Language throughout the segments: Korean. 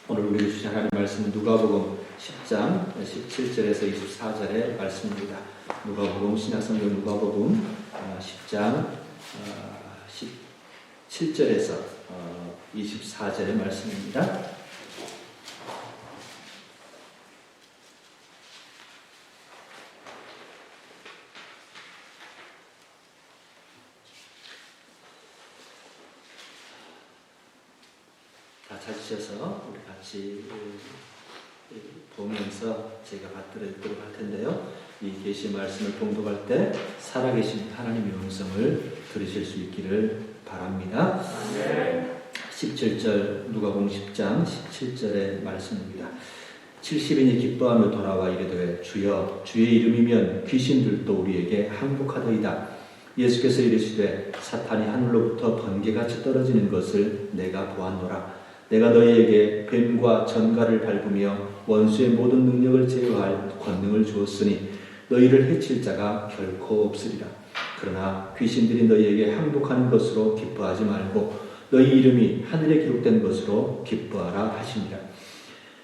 오늘 우리에게 주신 하나님 말씀은 누가복음 10장 17절에서 24절의 말씀입니다. 누가복음 신약성경 누가복음 10장 17절에서 24절의 말씀입니다. 다 찾으셔서 우리 같이 보면서 제가 받들어드리도록 할 텐데요. 이 계시 말씀을 봉독할 때 살아계신 하나님의 음성을 들으실 수 있기를 바랍니다. 17절 누가복음 10장 17절의 말씀입니다. 70인이 기뻐하며 돌아와 이르되 주여 주의 이름이면 귀신들도 우리에게 항복하더이다. 예수께서 이르시되 사탄이 하늘로부터 번개같이 떨어지는 것을 내가 보았노라. 내가 너희에게 뱀과 전갈을 밟으며 원수의 모든 능력을 제어할 권능을 주었으니 너희를 해칠 자가 결코 없으리라. 그러나 귀신들이 너희에게 항복하는 것으로 기뻐하지 말고 너희 이름이 하늘에 기록된 것으로 기뻐하라 하시니라.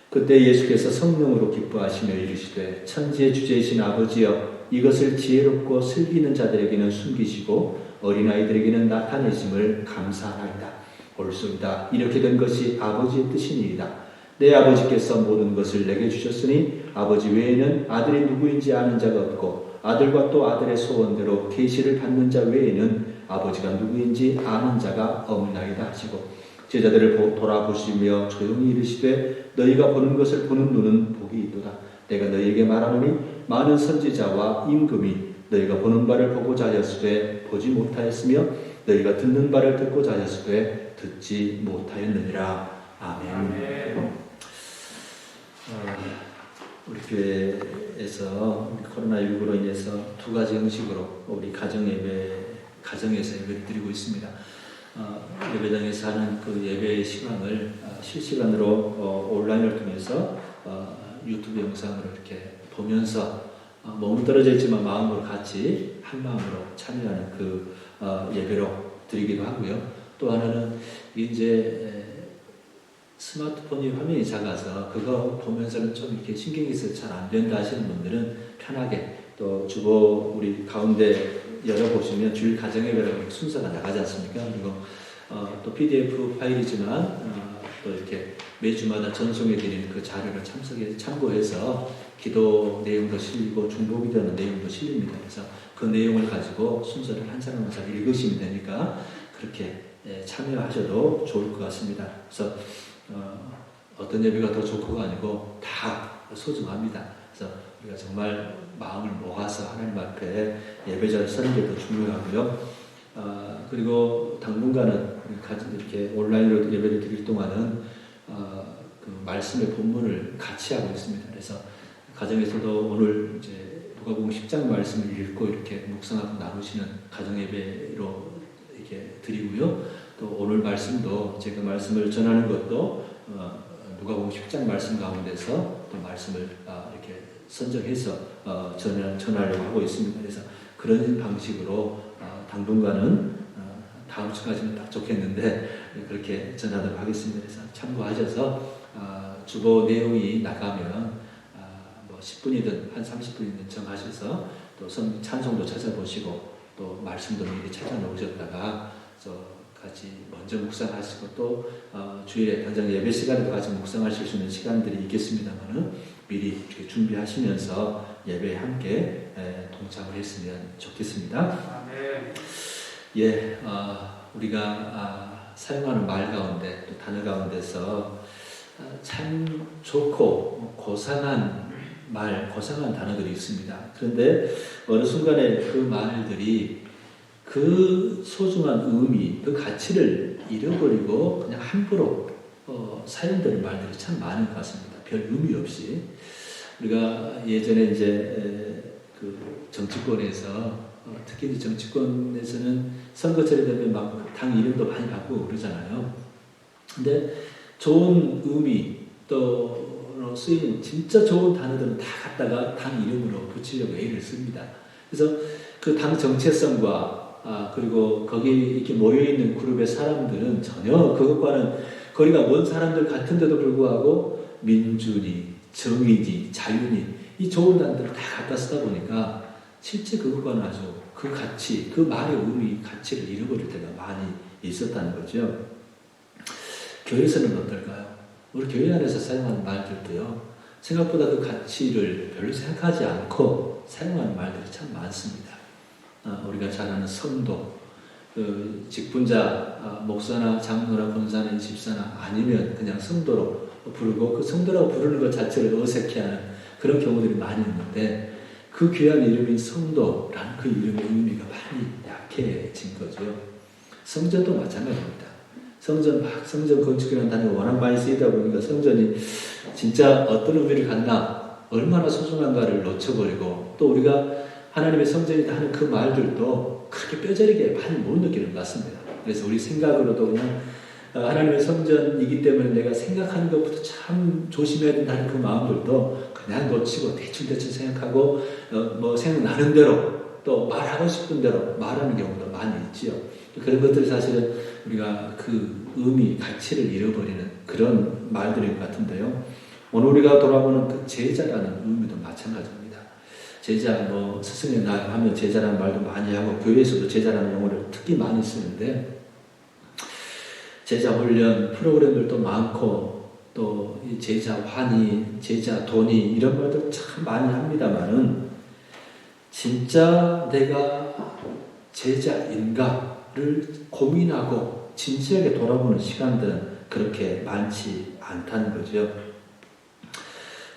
그때 예수께서 성령으로 기뻐하시며 이르시되 천지의 주제이신 아버지여 이것을 지혜롭고 슬기는 자들에게는 숨기시고 어린아이들에게는 나타내심을 감사하나이다. 옳소이다. 이렇게 된 것이 아버지의 뜻이니이다. 내 아버지께서 모든 것을 내게 주셨으니 아버지 외에는 아들이 누구인지 아는 자가 없고 아들과 또 아들의 소원대로 계시를 받는 자 외에는 아버지가 누구인지 아는 자가 없나이다 하시고 제자들을 돌아보시며 조용히 이르시되 너희가 보는 것을 보는 눈은 복이 있도다. 내가 너희에게 말하노니 많은 선지자와 임금이 너희가 보는 바를 보고자 하였으되 보지 못하였으며 너희가 듣는 바를 듣고자 하였으되 듣지 못하였느니라. 아멘. 우리 교회에서 코로나19로 인해서 두 가지 형식으로 우리 가정에서 예배를 드리고 있습니다. 예배당에서 하는 그 예배의 시간을 실시간으로 온라인을 통해서 유튜브 영상으로 이렇게 보면서 몸은 떨어져 있지만 마음으로 같이 한 마음으로 참여하는 그 예배로 드리기도 하고요. 또 하나는 이제 스마트폰이 화면이 작아서 그거 보면서는 좀 이렇게 신경이 써서 잘 안 된다 하시는 분들은 편하게 또 주보 우리 가운데 열어보시면 주일 가정예배라고 순서가 나가지 않습니까? 그리고 또 PDF 파일이지만 또 이렇게 매주마다 전송해 드리는 그 자료를 참고해서 기도 내용도 실리고 중보기 되는 내용도 실립니다. 그래서 그 내용을 가지고 순서를 한 사람 한 사람 읽으시면 되니까 그렇게 참여하셔도 좋을 것 같습니다. 그래서 어떤 예배가 더 좋고가 아니고 다 소중합니다. 그래서 우리가 정말 마음을 모아서 하나님 앞에 예배자를 서는 게 더 중요하고요. 그리고 당분간은 이렇게 온라인으로 예배를 드릴 동안은 그 말씀의 본문을 같이 하고 있습니다. 그래서 가정에서도 오늘 이제 누가복음 10장 말씀을 읽고 이렇게 묵상하고 나누시는 가정 예배로 이렇게 드리고요. 또 오늘 말씀도 제가 말씀을 전하는 것도 누가복음 10장 말씀 가운데서 또 말씀을 이렇게 선정해서 전하려고 하고 있습니다. 그래서 그런 방식으로 당분간은 다음 주까지는 딱 좋겠는데 그렇게 전하도록 하겠습니다. 그래서 참고하셔서 주보 내용이 나가면 뭐 10분이든 한 30분이든 정하셔서 또 찬송도 찾아보시고 또 말씀도 미리 찾아놓으셨다가 같이 먼저 묵상하시고 또 주일에 당장 예배 시간에도 같이 묵상하실 수 있는 시간들이 있겠습니다만은 미리 이렇게 준비하시면서 예배에 함께 동참을 했으면 좋겠습니다. 예, 우리가 사용하는 말 가운데 또 단어 가운데서 참 좋고 고상한 고상한 단어들이 있습니다. 그런데 어느 순간에 그 말들이 그 소중한 의미, 그 가치를 잃어버리고 그냥 함부로 사용되는 말들이 참 많은 것 같습니다. 별 의미 없이. 우리가 예전에 이제 그 정치권에서 특히 이제 정치권에서는 선거철이 되면 막 당 이름도 많이 바꾸고 그러잖아요. 근데 좋은 의미 또 쓰인 진짜 좋은 단어들은 다 갖다가 당 이름으로 붙이려고 애를 씁니다. 그래서 그 당 정체성과 그리고 거기 이렇게 모여있는 그룹의 사람들은 전혀 그것과는 거리가 먼 사람들 같은데도 불구하고 민주니, 정의니, 자유니 이 좋은 단어들을 다 갖다 쓰다 보니까 실제 그것과는 아주 그 가치, 그 말의 의미, 가치를 잃어버릴 때가 많이 있었다는 거죠. 교회에서는 어떨까요? 우리 교회 안에서 사용하는 말들도요, 생각보다 그 가치를 별로 생각하지 않고 사용하는 말들이 참 많습니다. 우리가 잘 아는 성도, 그 직분자, 목사나 장로나 권사나 집사나 아니면 그냥 성도로 부르고 그 성도라고 부르는 것 자체를 어색해하는 그런 경우들이 많이 있는데 그 귀한 이름인 성도라는 그 이름의 의미가 많이 약해진 거죠. 성전도 마찬가지입니다. 성전 건축이라는 단어가 워낙 많이 쓰이다 보니까 성전이 진짜 어떤 의미를 갖나, 얼마나 소중한가를 놓쳐버리고 또 우리가 하나님의 성전이다 하는 그 말들도 그렇게 뼈저리게 많이 못 느끼는 것 같습니다. 그래서 우리 생각으로도 그냥 하나님의 성전이기 때문에 내가 생각하는 것부터 참 조심해야 된다는 그 마음들도 그냥 놓치고 대충 생각하고 뭐 생각나는 대로 또 말하고 싶은 대로 말하는 경우도 많이 있지요. 그런 것들이 사실은 우리가 그 의미, 가치를 잃어버리는 그런 말들인 것 같은데요. 오늘 우리가 돌아보는 그 제자라는 의미도 마찬가지입니다. 제자, 뭐 스승의 날 하면 제자라는 말도 많이 하고 교회에서도 제자라는 용어를 특히 많이 쓰는데 제자 훈련 프로그램들도 많고 또 이 제자 환희, 제자 돈이 이런 말들 참 많이 합니다만은 진짜 내가 제자인가를 고민하고 진지하게 돌아보는 시간들은 그렇게 많지 않다는 거죠.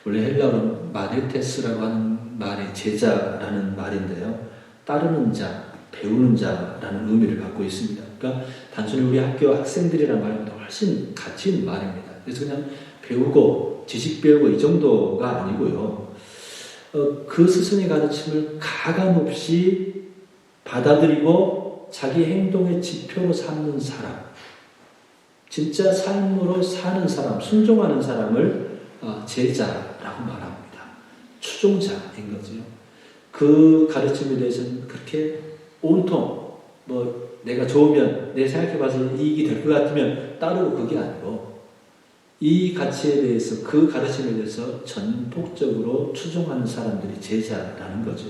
원래 헬라어로 마네테스라고 하는 말이 제자라는 말인데요. 따르는 자, 배우는 자라는 의미를 갖고 있습니다. 그러니까 단순히 우리 학교 학생들이라는 말보다 훨씬 가치 있는 말입니다. 그래서 그냥 배우고 지식 배우고 이 정도가 아니고요. 그 스승의 가르침을 가감없이 받아들이고 자기 행동의 지표로 삼는 사람, 진짜 삶으로 사는 사람, 순종하는 사람을 제자라고 말합니다. 추종자인 거죠. 그 가르침에 대해서는 그렇게 온통 뭐 내가 좋으면 내 생각해봐서 이익이 될 것 같으면 따르고 그게 아니고 이 가치에 대해서 그 가르침에 대해서 전폭적으로 추종하는 사람들이 제자라는 거죠.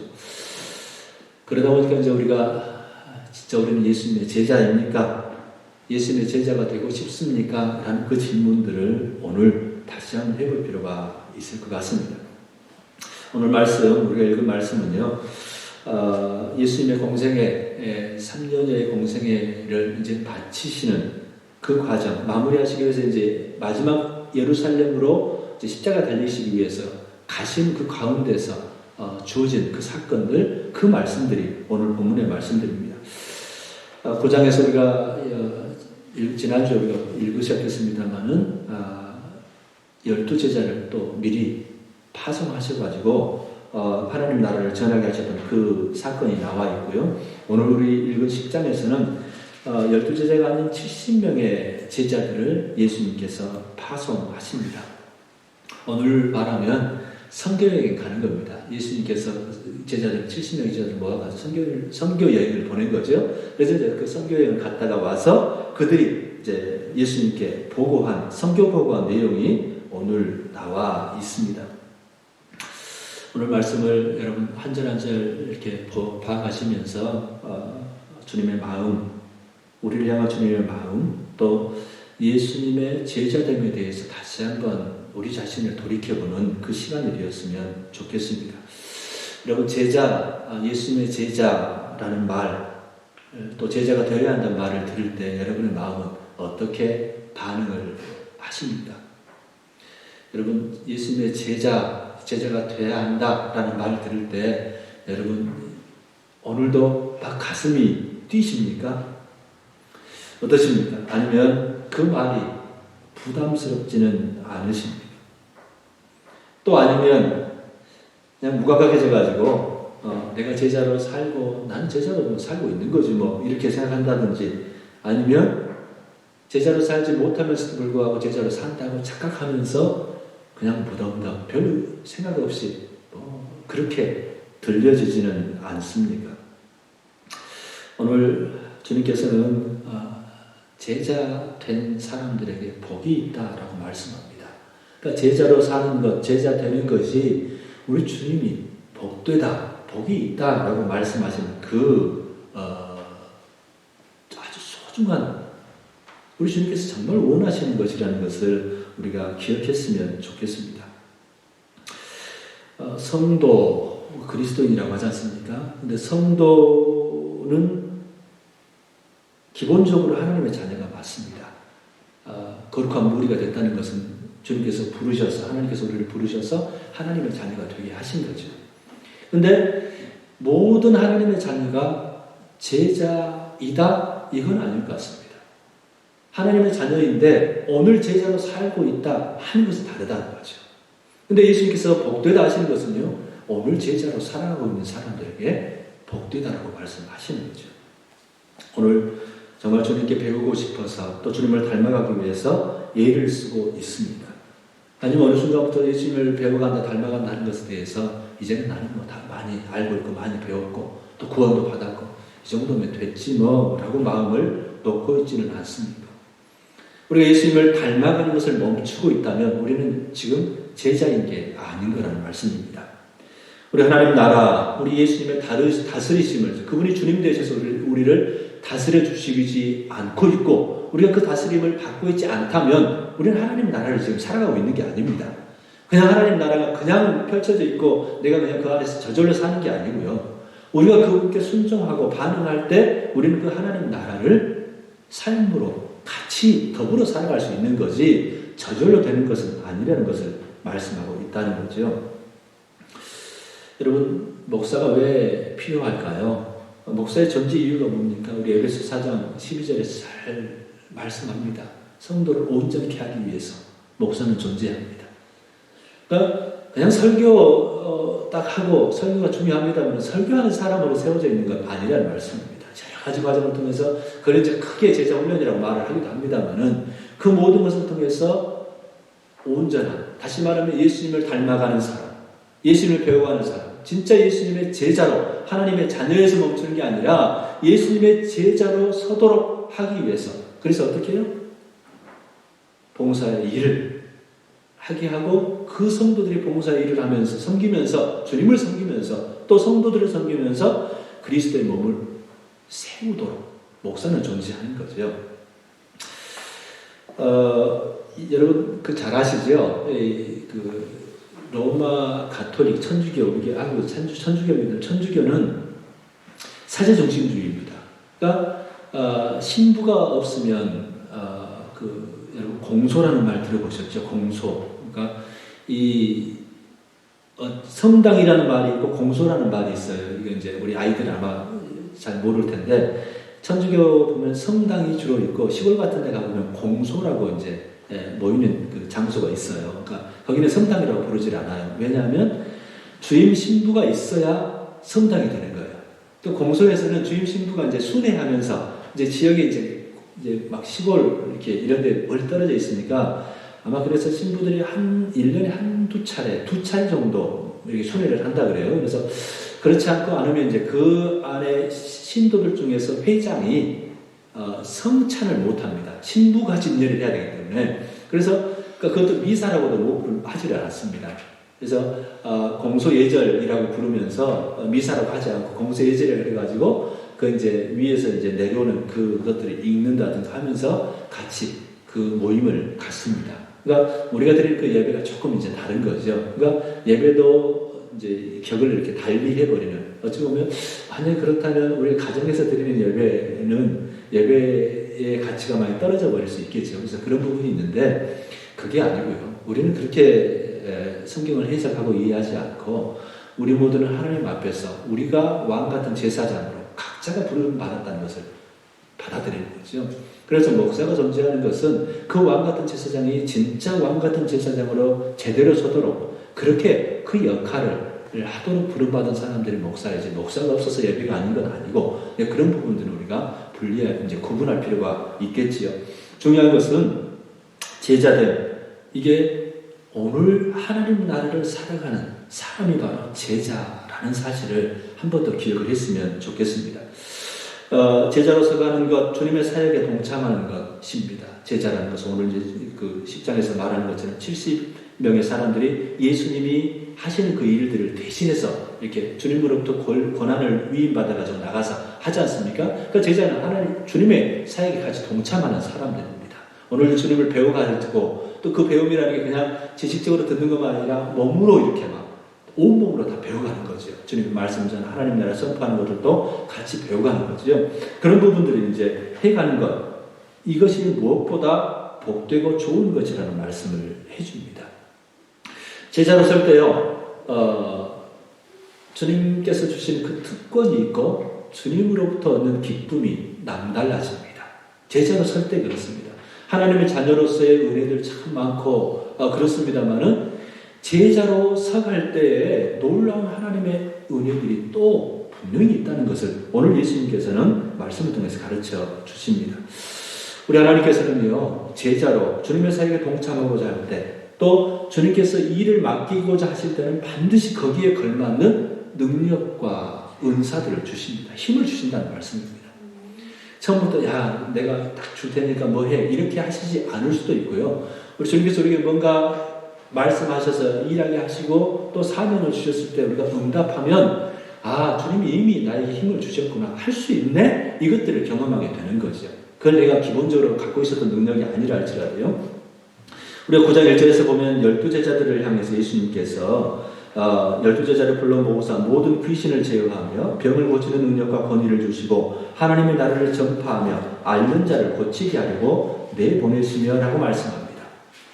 그러다 보니까 이제 우리가 진짜 우리는 예수님의 제자입니까? 예수님의 제자가 되고 싶습니까? 라는 그 질문들을 오늘 다시 한번 해볼 필요가 있을 것 같습니다. 오늘 말씀, 우리가 읽은 말씀은요, 예수님의 공생애, 3년여의 공생애를 이제 바치시는 그 과정, 마무리하시기 위해서 이제 마지막 예루살렘으로 이제 십자가 달리시기 위해서 가신 그 가운데서 주어진 그 사건들, 그 말씀들이 오늘 본문의 말씀들입니다. 9장에서 우리가 지난주에 우리가 읽으셨겠습니다만은 12제자를 또 미리 파송하셔가지고 하나님 나라를 전하게 하셨던 그 사건이 나와 있고요. 오늘 우리 읽은 10장에서는 12제자가 아닌 70명의 제자들을 예수님께서 파송하십니다. 오늘 말하면 선교여행 가는 겁니다. 예수님께서 제자들 70명의 제자들 모아가지고 선교 여행을 보낸 거죠. 그래서 이제 그 선교여행을 갔다가 와서 그들이 이제 예수님께 보고한 선교 보고한 내용이 오늘 나와 있습니다. 오늘 말씀을 여러분 한 절 한 절 이렇게 봐가시면서 주님의 마음, 우리를 향한 주님의 마음, 또 예수님의 제자됨에 대해서 다시 한번 우리 자신을 돌이켜보는 그 시간이 되었으면 좋겠습니다. 여러분 제자, 예수님의 제자라는 말, 또 제자가 되어야 한다는 말을 들을 때 여러분의 마음은 어떻게 반응을 하십니까? 여러분 예수님의 제자가 되어야 한다라는 말을 들을 때 여러분 오늘도 막 가슴이 뛰십니까? 어떠십니까? 아니면 그 말이 부담스럽지는 않으십니까? 또 아니면 그냥 무감각해져가지고 내가 제자로 살고 나는 제자로 살고 있는 거지 뭐 이렇게 생각한다든지 아니면 제자로 살지 못하면서도 불구하고 제자로 산다고 착각하면서 그냥 무덤덤 별 생각 없이 그렇게 들려지지는 않습니까? 오늘 주님께서는 제자 된 사람들에게 복이 있다라고 말씀합니다. 그러니까 제자로 사는 것, 제자 되는 것이 우리 주님이 복되다, 복이 있다라고 말씀하시는 아주 소중한 우리 주님께서 정말 원하시는 것이라는 것을 우리가 기억했으면 좋겠습니다. 성도, 그리스도인이라고 하지 않습니까? 근데 성도는 기본적으로 하나님의 자녀가 맞습니다. 거룩한 무리가 됐다는 것은 주님께서 부르셔서, 하나님께서 우리를 부르셔서 하나님의 자녀가 되게 하신 거죠. 근데 모든 하나님의 자녀가 제자이다? 이건 아닐 것 같습니다. 하나님의 자녀인데 오늘 제자로 살고 있다 하는 것은 다르다는 거죠. 근데 예수님께서 복되다 하시는 것은요, 오늘 제자로 살아가고 있는 사람들에게 복되다라고 말씀하시는 거죠. 오늘 정말 주님께 배우고 싶어서 또 주님을 닮아가기 위해서 예를 쓰고 있습니다. 아니면 어느 순간부터 예수님을 배워간다, 닮아간다 하는 것에 대해서 이제는 나는 뭐 다 많이 알고 있고 많이 배웠고 또 구원도 받았고 이 정도면 됐지 뭐라고 마음을 놓고 있지는 않습니다. 우리가 예수님을 닮아가는 것을 멈추고 있다면 우리는 지금 제자인 게 아닌 거라는 말씀입니다. 우리 하나님 나라, 우리 예수님의 다스리심을, 그분이 주님 되셔서 우리를 다스려 주시지 않고 있고 우리가 그 다스림을 받고 있지 않다면 우리는 하나님 나라를 지금 살아가고 있는 게 아닙니다. 그냥 하나님 나라가 그냥 펼쳐져 있고 내가 그냥 그 안에서 저절로 사는 게 아니고요. 우리가 그분께 순종하고 반응할 때 우리는 그 하나님 나라를 삶으로 같이 더불어 살아갈 수 있는 거지 저절로 되는 것은 아니라는 것을 말씀하고 있다는 거죠. 여러분, 목사가 왜 필요할까요? 목사의 존재 이유가 뭡니까? 우리 에베소 4장 12절에서 잘 말씀합니다. 성도를 온전케 하기 위해서 목사는 존재합니다. 그러니까 그냥 설교 딱 하고 설교가 중요합니다만 설교하는 사람으로 세워져 있는 건 아니라는 말씀입니다. 여러 가지 과정을 통해서 그걸 이제 크게 제자 훈련이라고 말을 하기도 합니다만은 그 모든 것을 통해서 온전한, 다시 말하면 예수님을 닮아가는 사람, 예수님을 배워가는 사람, 진짜 예수님의 제자로 하나님의 자녀에서 멈추는 게 아니라 예수님의 제자로 서도록 하기 위해서, 그래서 어떻게 해요? 봉사의 일을 하게 하고 그 성도들이 봉사의 일을 하면서 섬기면서 주님을 섬기면서 또 성도들을 섬기면서 그리스도의 몸을 세우도록 목사는 존재하는 거죠. 여러분 잘 아시죠? 로마 가톨릭 천주교, 이게 한국 천주교입니다. 천주교는 사제 중심주의입니다. 그러니까 신부가 없으면 여러분 공소라는 말 들어보셨죠? 공소. 그러니까 성당이라는 말이 있고 공소라는 말이 있어요. 이거 이제 우리 아이들 아마 잘 모를 텐데 천주교 보면 성당이 주로 있고 시골 같은 데 가보면 공소라고 이제 모이는 그 장소가 있어요. 그러니까 거기는 성당이라고 부르질 않아요. 왜냐하면 주임 신부가 있어야 성당이 되는 거예요. 또 공소에서는 주임 신부가 이제 순회하면서 이제 지역에 이제 막 시골 이렇게 이런 데 멀리 떨어져 있으니까 아마 그래서 신부들이 1년에 한두 차례, 2차례 정도 이렇게 순회를 한다 그래요. 그래서 그렇지 않고 않으면 이제 그 안에 신도들 중에서 회장이 성찬을 못 합니다. 신부가 집례를 해야 되기 때문에. 그래서 그것도 미사라고도 하지를 않았습니다. 그래서 공소예절이라고 부르면서 미사라고 하지 않고 공소예절이라고 해가지고 그 이제 위에서 이제 내려오는 그것들을 읽는다든가 하면서 같이 그 모임을 갖습니다. 그러니까 우리가 드리는 그 예배가 조금 이제 다른 거죠. 그러니까 예배도 이제 격을 이렇게 달리 해버리는, 어찌 보면 만약 그렇다면 우리 가정에서 드리는 예배는 예배의 가치가 많이 떨어져 버릴 수 있겠죠. 그래서 그런 부분이 있는데 그게 아니고요. 우리는 그렇게 성경을 해석하고 이해하지 않고 우리 모두는 하나님 앞에서 우리가 왕 같은 제사장으로 각자가 부름 받았다는 것을 받아들이는 거죠. 그래서 목사가 존재하는 것은 그 왕 같은 제사장이 진짜 왕 같은 제사장으로 제대로 서도록 그렇게 그 역할을 하도록 부름받은 사람들이 목사이지, 목사가 없어서 예배가 아닌 건 아니고, 그런 부분들은 우리가 이제 구분할 필요가 있겠지요. 중요한 것은 제자됨, 이게 오늘 하나님 나라를 살아가는 사람이 바로 제자라는 사실을 한 번 더 기억을 했으면 좋겠습니다. 제자로서 가는 것, 주님의 사역에 동참하는 것입니다. 제자라는 것은 오늘 이제 그 10장에서 말하는 것처럼 70명의 사람들이 예수님이 하시는 그 일들을 대신해서 이렇게 주님으로부터 권한을 위임받아가지고 나가서 하지 않습니까? 그 제자는 하나님, 주님의 사역에 같이 동참하는 사람들입니다. 오늘 주님을 배워가지고 또 그 배움이라는 게 그냥 지식적으로 듣는 것만 아니라 몸으로 이렇게 막 온몸으로 다 배워가는 거죠. 주님의 말씀 전 하나님 나라 선포하는 것들도 같이 배워가는 거죠. 그런 부분들이 이제 해가는 것, 이것이 무엇보다 복되고 좋은 것이라는 말씀을 해줍니다. 제자로 설 때요, 주님께서 주신 그 특권이 있고 주님으로부터 얻는 기쁨이 남달라집니다. 제자로 설 때 그렇습니다. 하나님의 자녀로서의 은혜들 참 많고 그렇습니다만은 제자로 서갈 때에 놀라운 하나님의 은혜들이 또 분명히 있다는 것을 오늘 예수님께서는 말씀을 통해서 가르쳐 주십니다. 우리 하나님께서는요, 제자로 주님의 사역에 동참하고자 할 때, 또 주님께서 일을 맡기고자 하실 때는 반드시 거기에 걸맞는 능력과 은사들을 주십니다. 힘을 주신다는 말씀입니다. 처음부터 야 내가 딱 줄 테니까 뭐 해 이렇게 하시지 않을 수도 있고요. 우리 주님께서 우리에게 뭔가 말씀하셔서 일하게 하시고 또 사명을 주셨을 때 우리가 응답하면 아 주님이 이미 나에게 힘을 주셨구나 할 수 있네 이것들을 경험하게 되는 거죠. 그걸 내가 기본적으로 갖고 있었던 능력이 아니라 할지라도요. 우리가 9장 1절에서 보면 12제자들을 향해서 예수님께서 12제자를 불러 모으사 모든 귀신을 제어하며 병을 고치는 능력과 권위를 주시고 하나님의 나라를 전파하며 앓는 자를 고치게 하려고 내보내시며 라고 말씀합니다.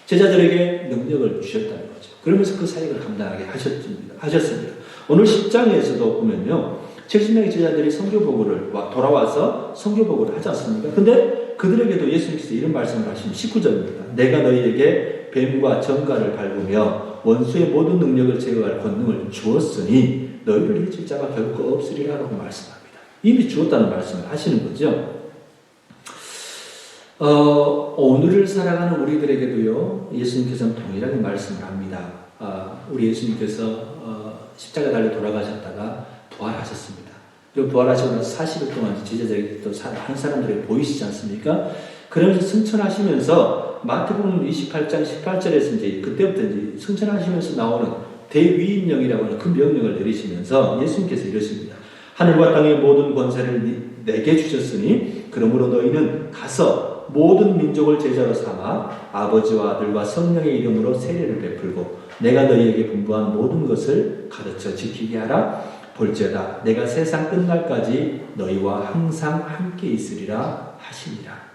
제자들에게 능력을 주셨다는 거죠. 그러면서 그 사역을 감당하게 하셨습니다. 오늘 10장에서도 보면요. 70명의 제자들이 선교보고를 돌아와서 선교보고를 하지 않습니까? 근데 그들에게도 예수님께서 이런 말씀을 하시면 19절입니다. 내가 너희에게 뱀과 정갈을 밟으며 원수의 모든 능력을 제거할 권능을 주었으니 너희를 해칠 자가 결코 없으리라 라고 말씀합니다. 이미 주었다는 말씀을 하시는 거죠. 오늘을 살아가는 우리들에게도요. 예수님께서는 동일하게 말씀을 합니다. 우리 예수님께서 십자가 달려 돌아가셨다가 부활하셨습니다. 그리고 부활하시고 나서 40일 동안 제자들에게 또 한 사람들에게 보이시지 않습니까? 그러면서 승천하시면서 마태복음 28장 18절에서 이제 그때부터 이제 승천하시면서 나오는 대위임령이라고 하는 그 명령을 내리시면서 예수님께서 이러십니다. 하늘과 땅의 모든 권세를 내게 주셨으니 그러므로 너희는 가서 모든 민족을 제자로 삼아 아버지와 아들과 성령의 이름으로 세례를 베풀고 내가 너희에게 분부한 모든 것을 가르쳐 지키게 하라. 볼지어다 내가 세상 끝날까지 너희와 항상 함께 있으리라 하시니라.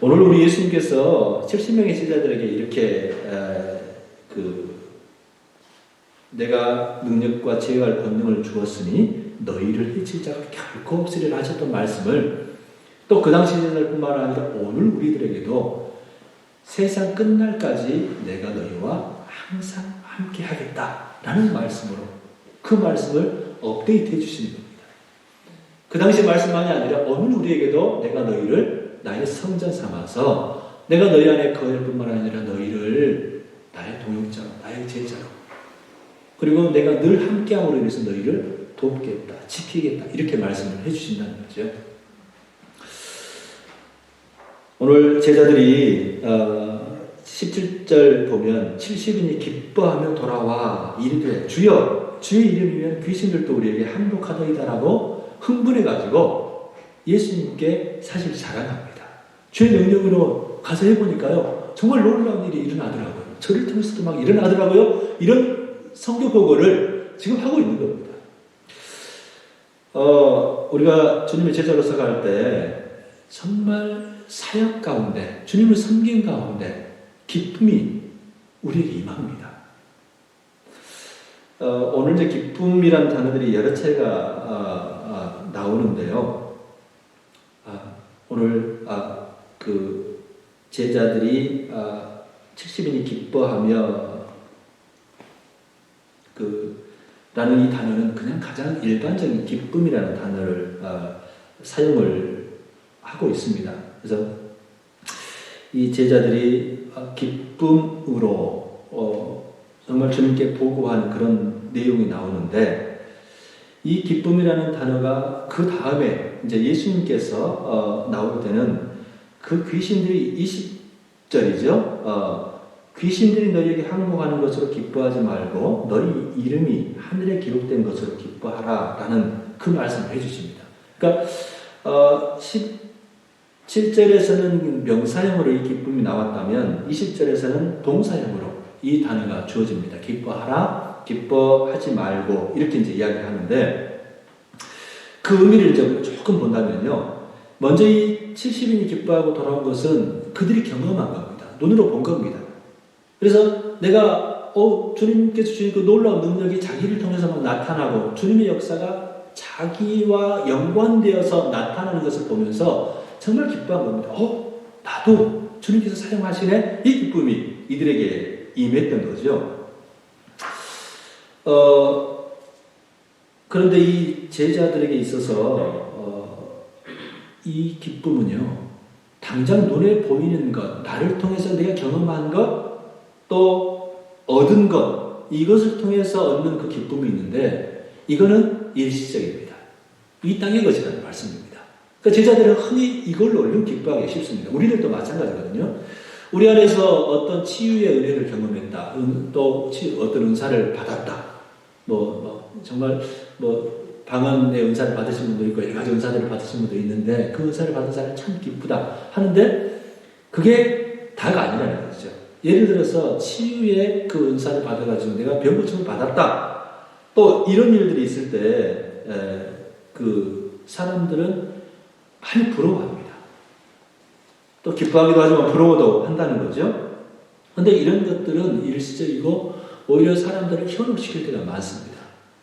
오늘 우리 예수님께서 70명의 제자들에게 이렇게 내가 능력과 제어할 권능을 주었으니 너희를 해칠 자가 결코 없으리라 하셨던 말씀을 또 그 당시 제자들뿐만 아니라 오늘 우리들에게도 세상 끝날까지 내가 너희와 항상 함께 하겠다라는 말씀으로 그 말씀을 업데이트 해주시는 겁니다. 그 당시 말씀만이 아니라 오늘 우리에게도 내가 너희를 나의 성전 삼아서 내가 너희 안에 거할 뿐만 아니라 너희를 나의 동역자로 나의 제자로 그리고 내가 늘 함께함으로 인해서 너희를 돕겠다 지키겠다 이렇게 말씀을 해주신다는 거죠. 오늘 제자들이 17절 보면 70인이 기뻐하며 돌아와 이르되 주여 주의 이름이면 귀신들도 우리에게 항복하더이다라고 흥분해가지고 예수님께 사실 자랑합니다. 주의 능력으로 가서 해보니까요 정말 놀라운 일이 일어나더라고요. 저를 통해서도 막 일어나더라고요. 이런 선교 보고를 지금 하고 있는 겁니다. 우리가 주님의 제자로서 갈 때 정말 사역 가운데 주님을 섬긴 가운데 기쁨이 우리에게 임합니다. 오늘 이제 기쁨이라는 단어들이 여러 차례가 나오는데요. 오늘 그 제자들이 70인이 기뻐하며 라는 이 단어는 그냥 가장 일반적인 기쁨이라는 단어를 사용을 하고 있습니다. 그래서 이 제자들이 기쁨으로 정말 주님께 보고하는 그런 내용이 나오는데 이 기쁨이라는 단어가 그 다음에 이제 예수님께서 나올 때는 그 귀신들이 20절이죠. 귀신들이 너희에게 항복하는 것으로 기뻐하지 말고 너희 이름이 하늘에 기록된 것으로 기뻐하라 라는 그 말씀을 해주십니다. 그러니까 17절에서는 명사형으로 이 기쁨이 나왔다면 20절에서는 동사형으로 이 단어가 주어집니다. 기뻐하라, 기뻐하지 말고 이렇게 이제 이야기를 하는데 그 의미를 이제 조금 본다면요. 먼저 이 70인이 기뻐하고 돌아온 것은 그들이 경험한 겁니다. 눈으로 본 겁니다. 그래서 내가 주님께서 주신 그 놀라운 능력이 자기를 통해서 막 나타나고 주님의 역사가 자기와 연관되어서 나타나는 것을 보면서 정말 기뻐한 겁니다. 나도 주님께서 사용하시네? 이 기쁨이 이들에게 임했던 거죠. 그런데 이 제자들에게 있어서 이 기쁨은요, 당장 눈에 보이는 것, 나를 통해서 내가 경험한 것, 또 얻은 것, 이것을 통해서 얻는 그 기쁨이 있는데 이거는 일시적입니다. 이 땅의 것이라는 말씀입니다. 그러니까 제자들은 흔히 이걸로 얼른 기뻐하기 쉽습니다. 우리들도 마찬가지거든요. 우리 안에서 어떤 치유의 은혜를 경험했다. 또 어떤 은사를 받았다. 정말 방언의 은사를 받으신 분도 있고 여러 가지 은사들을 받으신 분도 있는데 그 은사를 받은 사람이 참 기쁘다 하는데 그게 다가 아니라는 거죠. 예를 들어서 치유의 그 은사를 받아가지고 내가 병 고침을 받았다. 또 이런 일들이 있을 때 그 사람들은 많이 부러워합니다. 또 기뻐하기도 하지만 부러워도 한다는 거죠. 그런데 이런 것들은 일시적이고 오히려 사람들을 현혹시킬 때가 많습니다.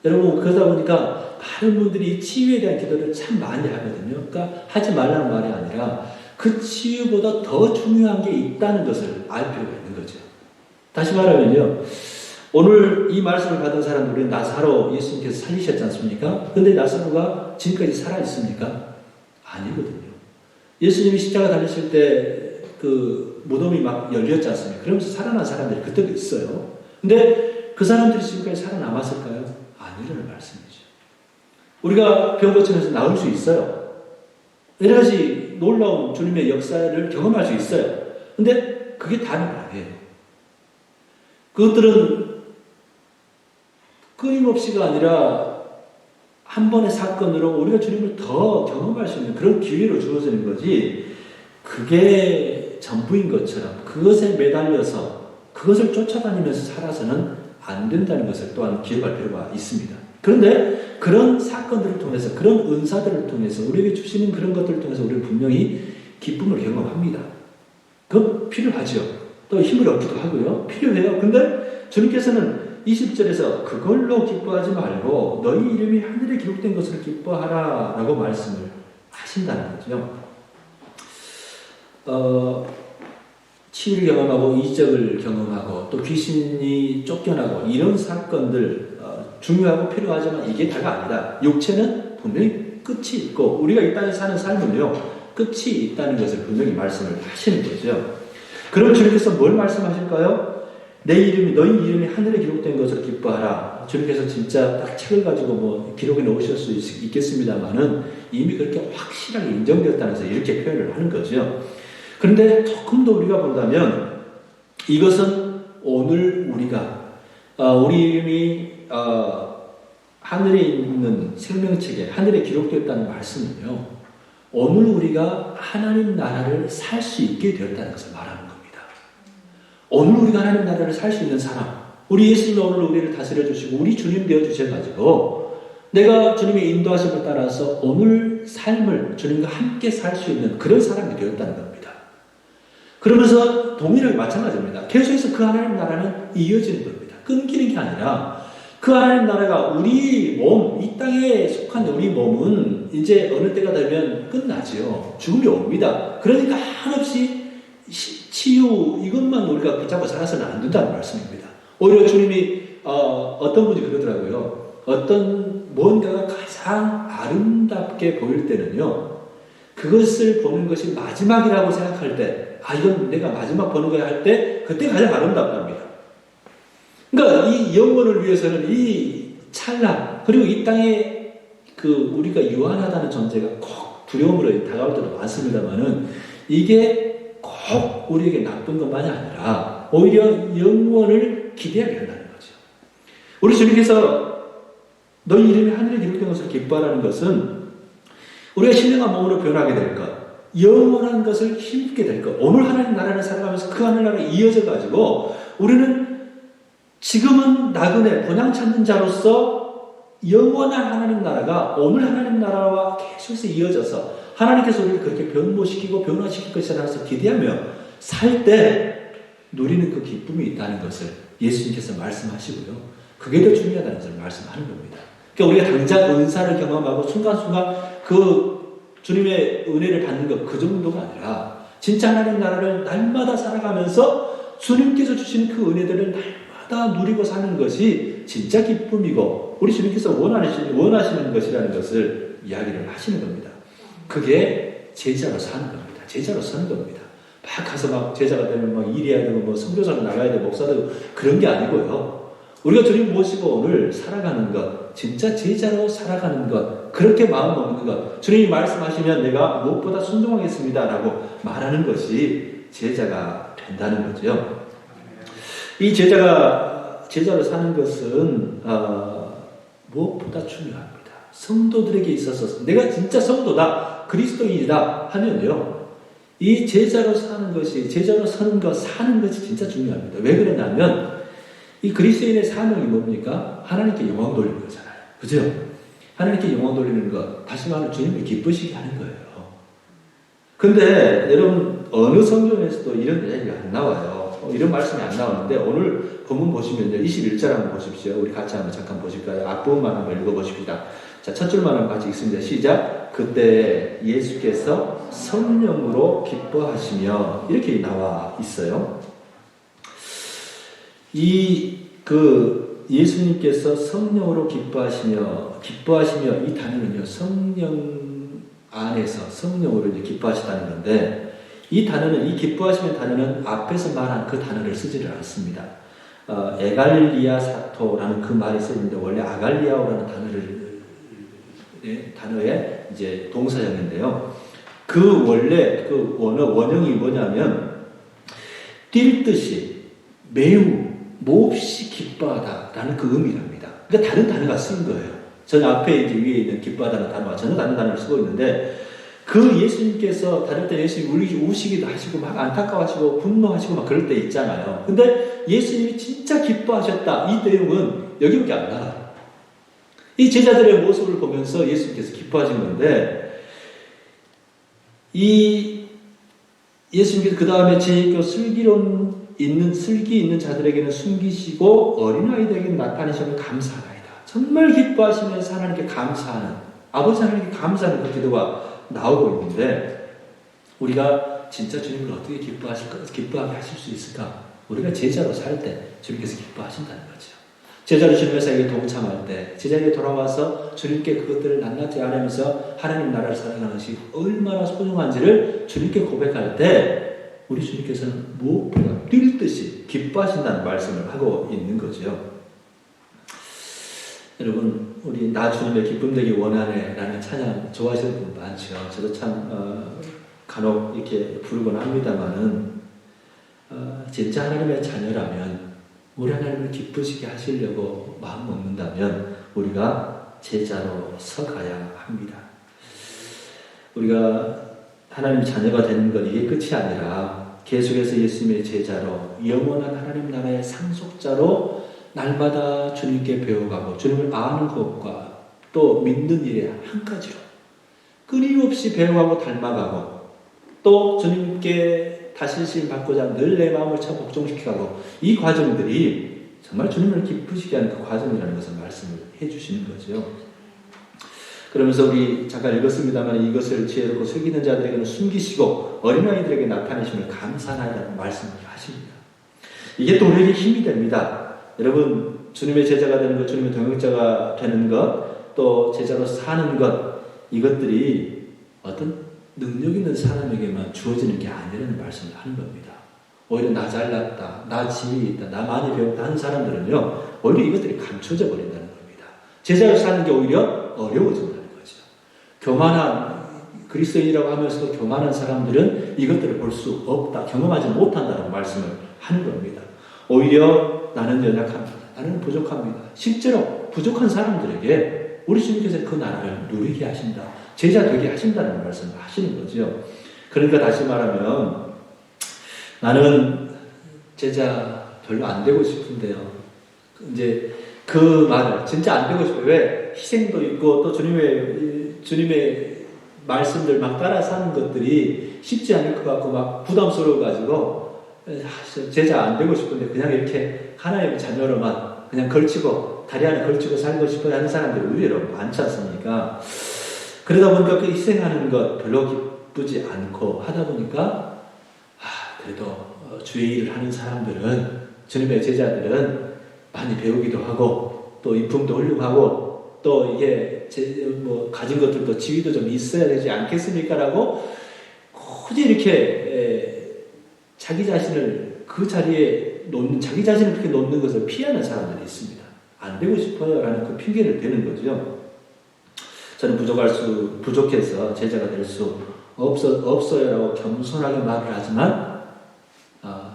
여러분 그러다 보니까 많은 분들이 치유에 대한 기도를 참 많이 하거든요. 그러니까 하지 말라는 말이 아니라 그 치유보다 더 중요한 게 있다는 것을 알 필요가 있는 거죠. 다시 말하면요. 오늘 이 말씀을 받은 사람들은 나사로 예수님께서 살리셨지 않습니까? 근데 나사로가 지금까지 살아있습니까? 아니거든요. 예수님이 십자가 달리실 때 그 무덤이 막 열렸지 않습니까? 그러면서 살아난 사람들이 그때도 있어요. 근데 그 사람들이 지금까지 살아남았을까요? 아니라는 말씀이죠. 우리가 병 고침에서 나을 수 있어요. 여러 가지 놀라운 주님의 역사를 경험할 수 있어요. 근데 그게 다는 아니에요. 그것들은 끊임없이가 아니라 한 번의 사건으로 우리가 주님을 더 경험할 수 있는 그런 기회로 주어지는 거지 그게 전부인 것처럼 그것에 매달려서 그것을 쫓아다니면서 살아서는 안 된다는 것을 또한 기억할 필요가 있습니다. 그런데 그런 사건들을 통해서 그런 은사들을 통해서 우리에게 주시는 그런 것들을 통해서 우리는 분명히 기쁨을 경험합니다. 그건 필요하죠. 또 힘을 얻기도 하고요. 필요해요. 근데 주님께서는 20절에서 그걸로 기뻐하지 말고 너희 이름이 하늘에 기록된 것으로 기뻐하라 라고 말씀을 하신다는 거죠. 치유를 경험하고 이적을 경험하고 또 귀신이 쫓겨나고 이런 사건들 중요하고 필요하지만 이게 다가 아니다. 육체는 분명히 끝이 있고 우리가 이 땅에 사는 삶은요 끝이 있다는 것을 분명히 말씀을 하시는 거죠. 그럼 주님께서 뭘 말씀하실까요? 너희 이름이 하늘에 기록된 것으로 기뻐하라. 주님께서 진짜 딱 책을 가지고 기록해 놓으실 수 있겠습니다만은 이미 그렇게 확실하게 인정되었다면서 이렇게 표현을 하는 거죠. 그런데 조금 더 우리가 본다면 이것은 오늘 우리 이름이 하늘에 있는 생명책에 하늘에 기록되었다는 말씀은요. 오늘 우리가 하나님 나라를 살 수 있게 되었다는 것을 말하는 겁니다. 오늘 우리가 하나님 나라를 살 수 있는 사람, 우리 예수님이 오늘 우리를 다스려 주시고 우리 주님 되어 주셔가지고 내가 주님의 인도하심을 따라서 오늘 삶을 주님과 함께 살 수 있는 그런 사람이 되었다는 겁니다. 그러면서 동일하게 마찬가지입니다. 계속해서 그 하나님 나라는 이어지는 겁니다. 끊기는 게 아니라 그 하나님 나라가 우리 몸, 이 땅에 속한 우리 몸은 이제 어느 때가 되면 끝나지요. 죽음이 옵니다. 그러니까 한없이 치유 이것만 우리가 붙잡고 살아서는 안 된다는 말씀입니다. 오히려 주님이 어떤 분이 그러더라고요. 어떤 뭔가가 가장 아름답게 보일 때는요. 그것을 보는 것이 마지막이라고 생각할 때 이건 내가 마지막 보는 거야 할 때 그때 가장 아름답답니다. 그러니까 이 영혼을 위해서는 이 찰나 그리고 이 땅에 우리가 유한하다는 존재가 꼭 두려움으로 다가올 때도 많습니다만은 이게 꼭 우리에게 나쁜 것만이 아니라 오히려 영원을 기대하게 한다는 거죠. 우리 주님께서 너희 이름이 하늘에 기록된 것을 기뻐하라는 것은 우리가 신령한 몸으로 변하게 될 것, 영원한 것을 힘입게 될 것, 오늘 하나님 나라를 살아가면서 그 하늘나라가 이어져 가지고 우리는 지금은 나그네 본향 찾는 자로서 영원한 하나님 나라가 오늘 하나님 나라와 계속해서 이어져서 하나님께서 우리를 그렇게 변모시키고 변화시킬 것이라는 것을 기대하며 살 때 누리는 그 기쁨이 있다는 것을 예수님께서 말씀하시고요. 그게 더 중요하다는 것을 말씀하는 겁니다. 그러니까 우리가 당장 은사를 경험하고 순간순간 그 주님의 은혜를 받는 것 그 정도가 아니라 진짜 하나님 나라를 날마다 살아가면서 주님께서 주시는 그 은혜들을 날마다 누리고 사는 것이 진짜 기쁨이고 우리 주님께서 원하시는 것이라는 것을 이야기를 하시는 겁니다. 그게 제자로 사는 겁니다. 제자로 사는 겁니다. 막 가서 막 제자가 되면 막 일해야 되고 뭐 선교사로 나가야 되고 목사 되고 그런 게 아니고요. 우리가 주님 모시고 오늘 살아가는 것, 진짜 제자로 살아가는 것, 그렇게 마음 먹는 것, 주님이 말씀하시면 내가 무엇보다 순종하겠습니다 라고 말하는 것이 제자가 된다는 거죠. 이 제자로 사는 것은 무엇보다 중요합니다. 성도들에게 있어서 내가 진짜 성도다, 그리스도인이다 하면요, 이 제자로 사는 것이, 제자로 사는 것이 진짜 중요합니다. 왜 그러냐면 이 그리스도인의 사명이 뭡니까? 하나님께 영광 돌리는 거잖아요. 그죠? 하나님께 영광 돌리는 것, 다시 말하면 주님을 기쁘시게 하는 거예요. 근데 여러분 어느 성경에서도 이런 이야기가 안 나와요. 이런 말씀이 안 나오는데 오늘 본문 보시면요. 21절 한번 보십시오. 우리 같이 한번 잠깐 보실까요? 앞부분만 한번 읽어보십시다. 자, 첫 줄만 한번 같이 읽습니다. 시작. 그때 예수께서 성령으로 기뻐하시며 이렇게 나와 있어요. 예수님께서 성령으로 기뻐하시며 이 단어는요, 성령 안에서 성령으로 이제 기뻐하시다는 건데, 이 단어는, 이 기뻐하시는 단어는 앞에서 말한 그 단어를 쓰지를 않습니다. 에갈리아 사토라는 그 말이 쓰는데, 원래 아갈리아오라는 단어의 이제 동사형인데요. 그 원래 그 원형이 뭐냐면, 뛸 듯이 매우 몹시 기뻐하다라는 그 의미랍니다. 그러니까 다른 단어가 쓴 거예요. 전 앞에 이제 위에 있는 기뻐하다는 단어와 전혀 다른 단어를 쓰고 있는데, 그 예수님께서 다른 때 예수님이 우시기도 하시고 막 안타까워하시고 분노하시고 막 그럴 때 있잖아요. 근데 예수님이 진짜 기뻐하셨다, 이 내용은 여기밖에 안 나와요. 이 제자들의 모습을 보면서 예수님께서 기뻐하신 건데, 이 예수님께서 그 다음에 제 슬기 있는 자들에게는 숨기시고 어린아이들에게는 나타내시면 감사하나이다. 정말 기뻐하시면서 하나님께 감사하는, 아버지 하나님께 감사하는 그 기도가 나오고 있는데, 우리가 진짜 주님을 어떻게 기뻐하게 하실 수 있을까? 우리가 제자로 살 때 주님께서 기뻐하신다는 거죠. 제자로 주님의 사역에 동참할 때, 제자에게 돌아와서 주님께 그것들을 낱낱이 알면서 하나님 나라를 살아가는 것이 얼마나 소중한지를 주님께 고백할 때, 우리 주님께서는 무엇보다 뛸 듯이 기뻐하신다는 말씀을 하고 있는 거죠. 여러분, 우리 나 주님의 기쁨 되기 원하네 라는 찬양 좋아하시는 분 많죠. 저도 참 간혹 이렇게 부르곤 합니다만은, 진짜 하나님의 자녀라면, 우리 하나님을 기쁘시게 하시려고 마음 먹는다면 우리가 제자로 서가야 합니다. 우리가 하나님 자녀가 되는 건 이게 끝이 아니라 계속해서 예수님의 제자로 영원한 하나님 나라의 상속자로 날마다 주님께 배워가고 주님을 아는 것과 또 믿는 일에 한 가지로 끊임없이 배워가고 닮아가고 또 주님께 다신심 받고자 늘 내 마음을 참 복종시켜가고, 이 과정들이 정말 주님을 기쁘시게 하는 그 과정이라는 것을 말씀을 해주시는 거죠. 그러면서 우리 잠깐 읽었습니다만, 이것을 지혜롭고 슬기는 자들에게는 숨기시고 어린아이들에게 나타내심을 감사하라는 말씀을 하십니다. 이게 또 우리에게 힘이 됩니다. 여러분, 주님의 제자가 되는 것, 주님의 동역자가 되는 것, 또 제자로 사는 것, 이것들이 어떤 능력 있는 사람에게만 주어지는 게 아니라는 말씀을 하는 겁니다. 오히려 나 잘났다, 나 지위 있다, 나 많이 배웠다 하는 사람들은요, 오히려 이것들이 감춰져 버린다는 겁니다. 제자로 사는 게 오히려 어려워진다는 거예요. 교만한 그리스도인이라고 하면서도 교만한 사람들은 이것들을 볼 수 없다, 경험하지 못한다는 말씀을 하는 겁니다. 오히려 나는 연약합니다. 나는 부족합니다. 실제로 부족한 사람들에게 우리 주님께서 그 나라를 누리게 하신다, 제자 되게 하신다는 말씀을 하시는 거죠. 그러니까 다시 말하면 나는 제자 별로 안 되고 싶은데요. 이제 그 말을 진짜 안 되고 싶어요. 왜? 희생도 있고 또 주님의 말씀들 막 따라 사는 것들이 쉽지 않을 것 같고 막 부담스러워가지고 제자 안 되고 싶은데 그냥 이렇게 하나님의 자녀로만 그냥 걸치고 다리 안에 걸치고 살고 싶어 하는 사람들이 의외로 많지 않습니까? 그러다 보니까 그 희생하는 것 별로 기쁘지 않고 하다 보니까 그래도 주의 일을 하는 사람들은, 주님의 제자들은 많이 배우기도 하고 또 인품도 훌륭하고 또 이게 가진 것들도 지위도 좀 있어야 되지 않겠습니까? 라고 굳이 이렇게 자기 자신을 그 자리에 놓는, 자기 자신을 그렇게 놓는 것을 피하는 사람들이 있습니다. 안 되고 싶어요 라는 그 핑계를 대는 거죠. 저는 부족해서 제자가 될 수 없어요 라고 겸손하게 말을 하지만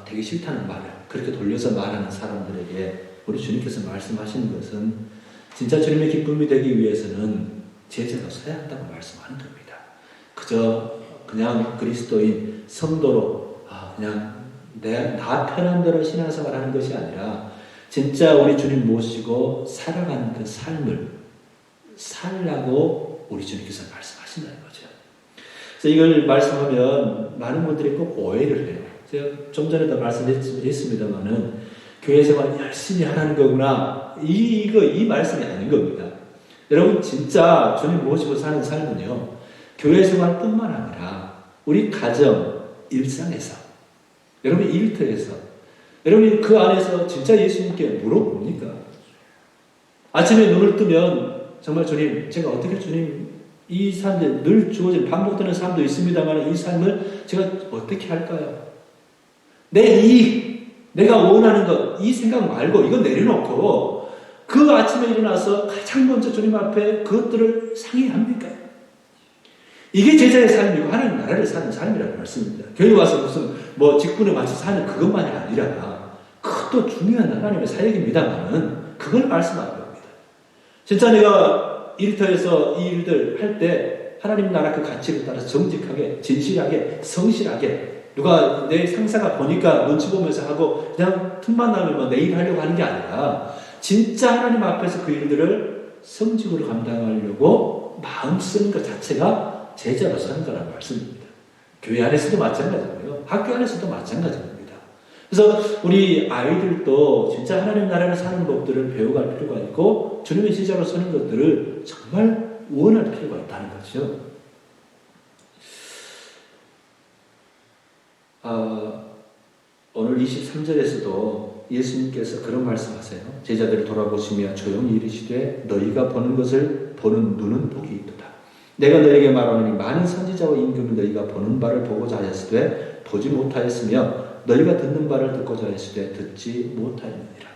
되게 싫다는 말을 그렇게 돌려서 말하는 사람들에게 우리 주님께서 말씀하시는 것은 진짜 주님의 기쁨이 되기 위해서는 제자가 서야 한다고 말씀하는 겁니다. 그냥 그리스도인 성도로 그냥 나 편한 대로 신앙생활 하는 것이 아니라 진짜 우리 주님 모시고 살아가는 그 삶을 살라고 우리 주님께서 말씀하신다는 거죠. 그래서 이걸 말씀하면 많은 분들이 꼭 오해를 해요. 제가 좀 전에도 말씀했습니다만은 교회 생활 열심히 하라는 거구나. 이 말씀이 아닌 겁니다. 여러분 진짜 주님 모시고 사는 삶은요, 교회 생활뿐만 아니라 우리 가정, 일상에서, 여러분 일터에서, 여러분이 그 안에서 진짜 예수님께 물어봅니까? 아침에 눈을 뜨면 정말 주님, 제가 어떻게 주님, 이 삶에 늘 주어진 반복되는 삶도 있습니다만 이 삶을 제가 어떻게 할까요? 내 이익, 내가 원하는 것, 이 생각 말고 이거 내려놓고 그 아침에 일어나서 가장 먼저 주님 앞에 그것들을 상의합니까? 이게 제자의 삶이고 하나님 나라를 사는 삶이라는 말씀입니다. 교회 와서 무슨 직분에 맞춰 사는 그것만이 아니라 그것도 중요한 하나님의 사역입니다만은 그걸 말씀하는 겁니다. 진짜 내가 일터에서 이 일들 할 때 하나님 나라 그 가치를 따라 정직하게, 진실하게, 성실하게, 누가 내 상사가 보니까 눈치 보면서 하고 그냥 틈만 나면 내일 하려고 하는 게 아니라 진짜 하나님 앞에서 그 일들을 성직으로 감당하려고 마음 쓰는 것 자체가 제자로서 하는 거라는 말씀입니다. 교회 안에서도 마찬가지고요. 학교 안에서도 마찬가지입니다. 그래서 우리 아이들도 진짜 하나님 나라를 사는 법들을 배워갈 필요가 있고 주님의 제자로 서는 것들을 정말 원할 필요가 있다는 거죠. 오늘 23절에서도 예수님께서 그런 말씀하세요. 제자들을 돌아보시며 조용히 이르시되 너희가 보는 것을 보는 눈은 복이 있도다. 내가 너희에게 말하노니 많은 선지자와 임금이 너희가 보는 바를 보고자 하였으되 보지 못하였으며 너희가 듣는 바를 듣고자 하였으되 듣지 못하였느니라.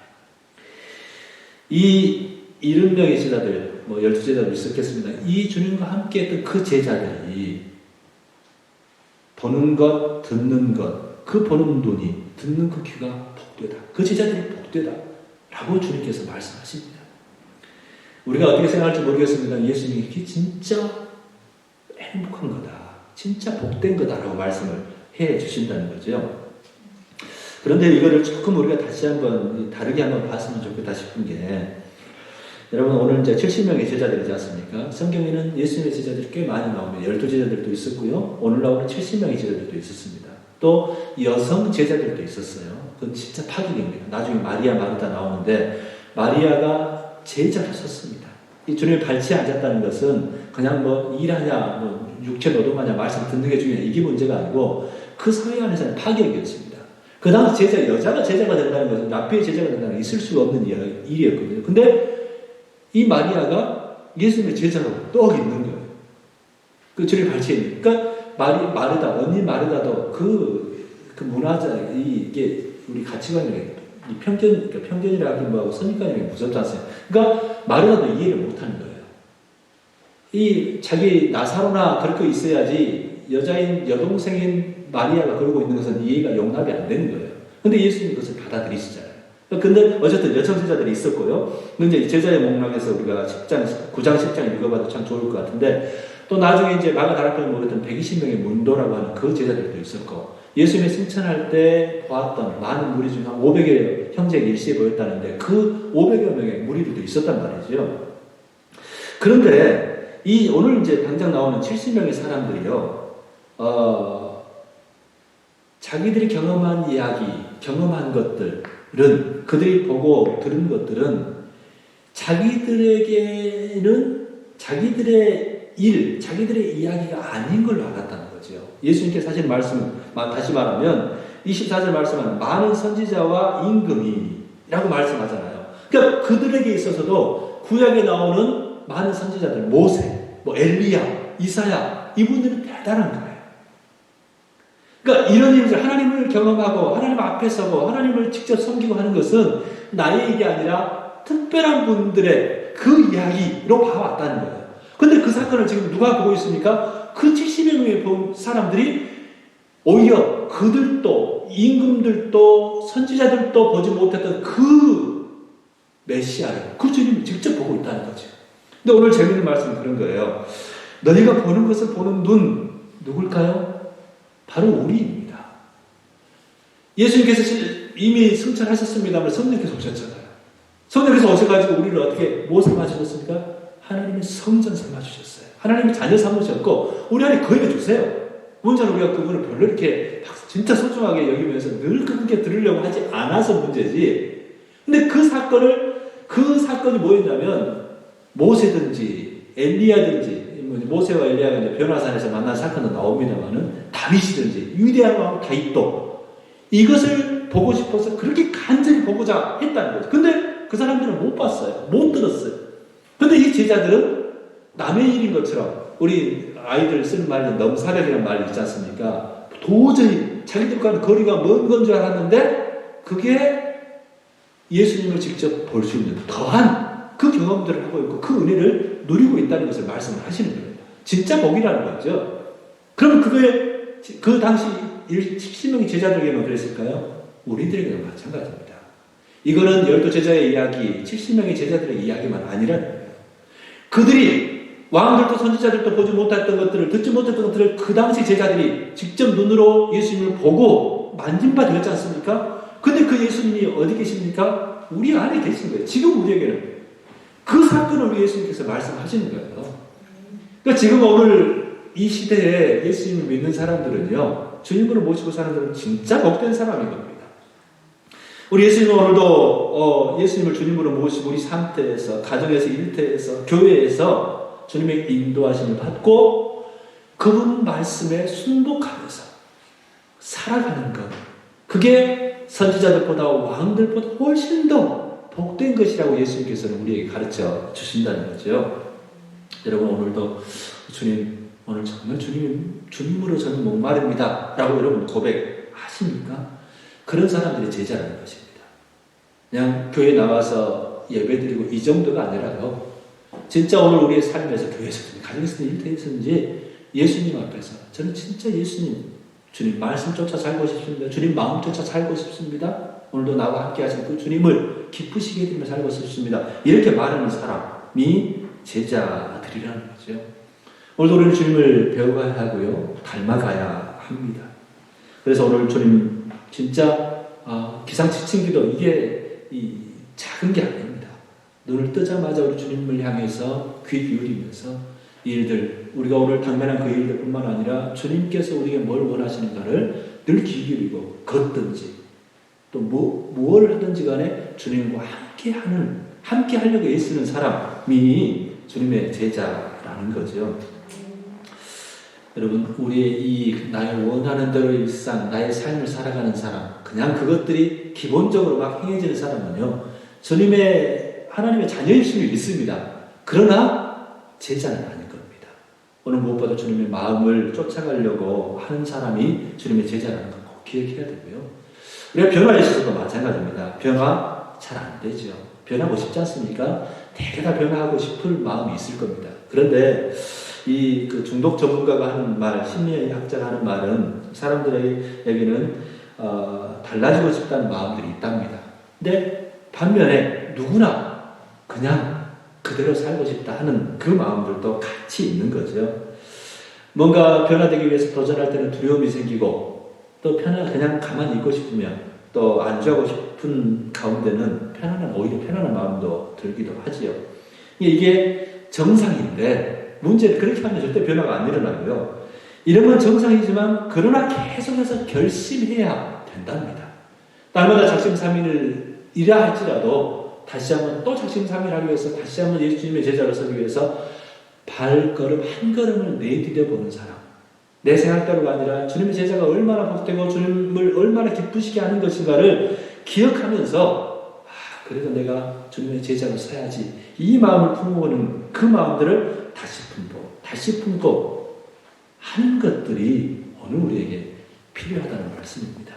이 70명의 제자들, 12제자도 있었겠습니다. 이 주님과 함께 했던 그 제자들이 보는 것, 듣는 것, 그 보는 눈이, 듣는 그 귀가 복되다. 그 제자들이 복되다. 라고 주님께서 말씀하십니다. 우리가 어떻게 생각할지 모르겠습니다. 예수님이 이게 진짜 행복한 거다. 진짜 복된 거다라고 말씀을 해 주신다는 거죠. 그런데 이거를 조금 우리가 다시 한번 다르게 한번 봤으면 좋겠다 싶은 게, 여러분 오늘 이제 70명의 제자들이지 않습니까? 성경에는 예수님의 제자들이 꽤 많이 나오면 12제자들도 있었고요. 오늘 나오는 70명의 제자들도 있었습니다. 또 여성 제자들도 있었어요. 그건 진짜 파격입니다. 나중에 마리아, 마르다 나오는데 마리아가 제자로 섰습니다. 이 주님의 발치에 앉았다는 것은 그냥 일하냐, 육체 노동하냐, 말씀 듣는 게 중요해. 이게 문제가 아니고 그 사회 안에서는 파격이었습니다. 그 당시 여자가 제자가 된다는 것은 랍비의 제자가 된다는 건 있을 수가 없는 일이었거든요. 근데 이 마리아가 예수님의 제자로 떡 있는 거예요. 그 주님 발치에 있는. 그러니까 마르다, 언니 마르다도 그 문화자, 이게 우리 가치관이 편견이라 하긴 뭐하고 선입관이 무섭지 않습니까? 그러니까 마르다도 이해를 못하는 거예요. 이 자기 나사로나 그렇게 있어야지 여자인 여동생인 마리아가 그러고 있는 것은 이해가 용납이 안 되는 거예요. 근데 예수님이 그것을 받아들이시잖아요. 근데 어쨌든 여청세자들이 있었고요. 근데 이제 제자의 목락에서 우리가 9장 10장 읽어봐도 참 좋을 것 같은데, 또 나중에 이제 마가다락방에 모였던 120명의 문도라고 하는 그 제자들도 있었고, 예수님의 승천할 때 보았던 많은 무리 중 한 500여 형제가 일시에 모였다는데 그 500여 명의 무리들도 있었단 말이죠. 그런데 이 오늘 이제 당장 나오는 70명의 사람들이요, 자기들이 경험한 이야기, 경험한 것들은, 그들이 보고 들은 것들은 자기들에게는 자기들의 일, 자기들의 이야기가 아닌 걸로 알았다는 거죠. 예수님께서 사실 다시 말하면 24절 말씀은 많은 선지자와 임금이라고 말씀하잖아요. 그러니까 그들에게 있어서도 구약에 나오는 많은 선지자들, 모세, 엘리야, 이사야, 이분들은 대단한 거예요. 그러니까 이런 일들, 하나님을 경험하고 하나님 앞에 서고 하나님을 직접 섬기고 하는 것은 나의 일이 아니라 특별한 분들의 그 이야기로 봐왔다는 거예요. 근데 그 사건을 지금 누가 보고 있습니까? 그 70여 명의 본 사람들이 오히려 그들도, 임금들도, 선지자들도 보지 못했던 그 메시아를, 그 주님을 직접 보고 있다는 거죠. 근데 오늘 재미있는 말씀은 그런 거예요. 너희가 보는 것을 보는 눈, 누굴까요? 바로 우리입니다. 예수님께서 이미 승천하셨습니다만 성령께서 오셨잖아요. 성령께서 오셔가지고 우리를 어떻게 뭐 삼아주셨습니까? 하나님의 성전 삼아주셨어요. 하나님의 자녀 삼으셨고 우리 안에 거인해 주세요. 문제는 우리가 그분을 별로 이렇게 진짜 소중하게 여기면서 늘 그분께 들으려고 하지 않아서 문제지. 근데 그 사건이 뭐였냐면 모세든지 엘리야든지, 모세와 엘리야가 이제 변화산에서 만난 사건도 나옵니다만은 다윗이든지 위대한 왕 다윗도 이것을 보고 싶어서 그렇게 간절히 보고자 했다는 거죠. 근데 그 사람들은 못 봤어요. 못 들었어요. 근데 이 제자들은 남의 일인 것처럼, 우리 아이들 쓰는 말이 넘사벽이라는 말이 있지 않습니까? 도저히 자기들과는 거리가 먼 건 줄 알았는데 그게 예수님을 직접 볼 수 있는 더한 그 경험들을 하고 있고 그 은혜를 누리고 있다는 것을 말씀을 하시는 거예요. 진짜 복이라는 거죠. 그럼 그 당시 70명의 제자들에게만 그랬을까요? 우리들에게도 마찬가지입니다. 이거는 12제자의 이야기, 70명의 제자들의 이야기만 아니라는 거예요. 그들이 왕들도 선지자들도 보지 못했던 것들을, 듣지 못했던 것들을 그 당시 제자들이 직접 눈으로 예수님을 보고 만진 바 되었지 않습니까? 근데 그 예수님이 어디 계십니까? 우리 안에 계신 거예요. 지금 우리에게는. 그 사건을 우리 예수님께서 말씀하시는 거예요. 그러니까 지금 오늘 이 시대에 예수님을 믿는 사람들은요, 주님으로 모시고 사는 사람은 진짜 복된 사람인 겁니다. 우리 예수님은 오늘도 예수님을 주님으로 모시고 우리 상태에서, 가정에서, 일터에서, 교회에서 주님의 인도하심을 받고 그분 말씀에 순복하면서 살아가는 것, 그게 선지자들보다 왕들보다 훨씬 더 복된 것이라고 예수님께서는 우리에게 가르쳐 주신다는 거죠. 여러분, 오늘도 주님, 오늘 정말 주님으로 저는 목마릅니다 라고 여러분 고백하십니까? 그런 사람들이 제자라는 것입니다. 그냥 교회 나와서 예배드리고 이 정도가 아니라요, 진짜 오늘 우리의 삶에서, 교회에서든지 가정에서든지 일터에서든지 예수님 앞에서 저는 진짜 예수님, 주님 말씀 쫓아 살고 싶습니다. 주님 마음 쫓아 살고 싶습니다. 오늘도 나와 함께 하신 그 주님을 기쁘시게 해드리며 살고 싶습니다. 이렇게 말하는 사람이 제자들이라는 거죠. 오늘도 우리는 주님을 배워가야 하고요, 닮아가야 합니다. 그래서 오늘 주님 진짜 기상치층기도 이게 작은 게 아닙니다. 눈을 뜨자마자 우리 주님을 향해서 귀 기울이면서 일들, 우리가 오늘 당면한 그 일들 뿐만 아니라 주님께서 우리에게 뭘 원하시는가를 늘 귀 기울이고 걷든지 또 무엇을 하든지 간에 주님과 함께 하려고 애쓰는 사람이 주님의 제자라는 거죠. 여러분, 우리의 나의 원하는 대로의 일상, 나의 삶을 살아가는 사람, 그냥 그것들이 기본적으로 막 행해지는 사람은요, 하나님의 자녀이심을 믿습니다. 그러나 제자는 아닌 겁니다. 오늘 무엇보다 주님의 마음을 쫓아가려고 하는 사람이 주님의 제자라는 걸 꼭 기억해야 되고요. 우리가 변화에 있어서도 마찬가지입니다. 변화, 잘 안 되죠. 변하고 싶지 않습니까? 되게 다 변화하고 싶을 마음이 있을 겁니다. 그런데 이 그 중독 전문가가 하는 말, 심리학자가 하는 말은 사람들에게는 달라지고 싶다는 마음들이 있답니다. 근데 반면에 누구나 그냥 그대로 살고 싶다 하는 그 마음들도 같이 있는 거죠. 뭔가 변화되기 위해서 도전할 때는 두려움이 생기고 또 그냥 가만히 있고 싶으면 또 안주하고 싶은 가운데는 오히려 편안한 마음도 들기도 하지요. 이게 정상인데 문제는 그렇게 하면 절대 변화가 안 일어나고요. 이런 건 정상이지만 그러나 계속해서 결심해야 된답니다. 날마다 작심삼일이라 할지라도 다시 한번 또 작심삼일하기 위해서 다시 한번 예수님의 제자로 서기 위해서 발걸음 한 걸음을 내디뎌 보는 사람. 내 생각대로가 아니라 주님의 제자가 얼마나 복되고 주님을 얼마나 기쁘시게 하는 것인가를 기억하면서 그래도 내가 주님의 제자로 서야지 이 마음을 품어보는 그 마음들을 다시 품고 하는 것들이 오늘 우리에게 필요하다는 말씀입니다.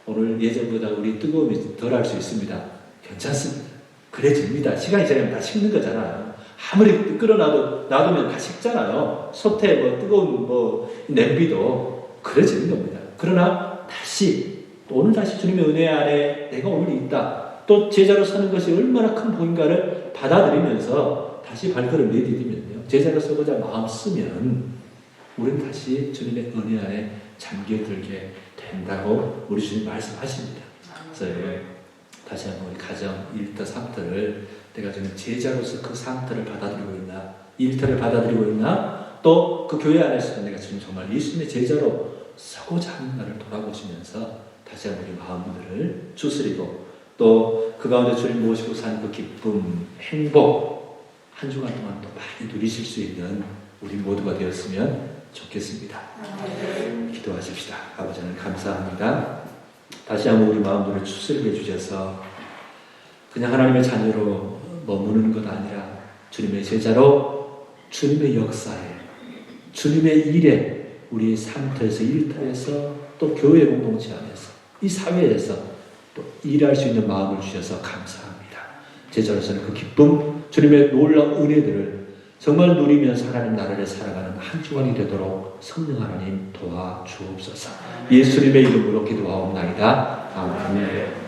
오늘 예전보다 우리 뜨거움이 덜할 수 있습니다. 괜찮습니다. 그래집니다. 시간이 지나면 다 식는 거잖아요. 아무리 놔두면 다 식잖아요. 솥에 뜨거운 냄비도 그래지는 겁니다. 그러나 오늘 다시 주님의 은혜 안에 내가 오늘 있다. 또 제자로 서는 것이 얼마나 큰 복인가를 받아들이면서 다시 발걸음 내디디면요. 제자로 서고자 마음 쓰면 우리는 다시 주님의 은혜 안에 잠겨들게 된다고 우리 주님 말씀하십니다. 그래서 다시 한번 우리 가정 일터 상터를 내가 지금 제자로서 그 상태를 받아들이고 있나, 일터를 받아들이고 있나, 또 그 교회 안에서도 내가 지금 정말 예수님의 제자로 서고자 하는가를 돌아보시면서 다시 한번 우리 마음들을 추스리고 또 그 가운데 주님 모시고 사는 그 기쁨, 행복 한 주간 동안 또 많이 누리실 수 있는 우리 모두가 되었으면 좋겠습니다. 기도하십시다. 아버지 하나님 감사합니다. 다시 한번 우리 마음들을 추스리게 해주셔서 그냥 하나님의 자녀로 머무는 것 아니라 주님의 제자로 주님의 역사에 주님의 일에 우리의 삶터에서 일터에서 또 교회 공동체 안에서 이 사회에서 또 일할 수 있는 마음을 주셔서 감사합니다. 제자로서는 그 기쁨 주님의 놀라운 은혜들을 정말 누리면서 하나님 나라를 살아가는 한 주간이 되도록 성령 하나님 도와주옵소서. 예수님의 이름으로 기도하옵나이다. 아멘.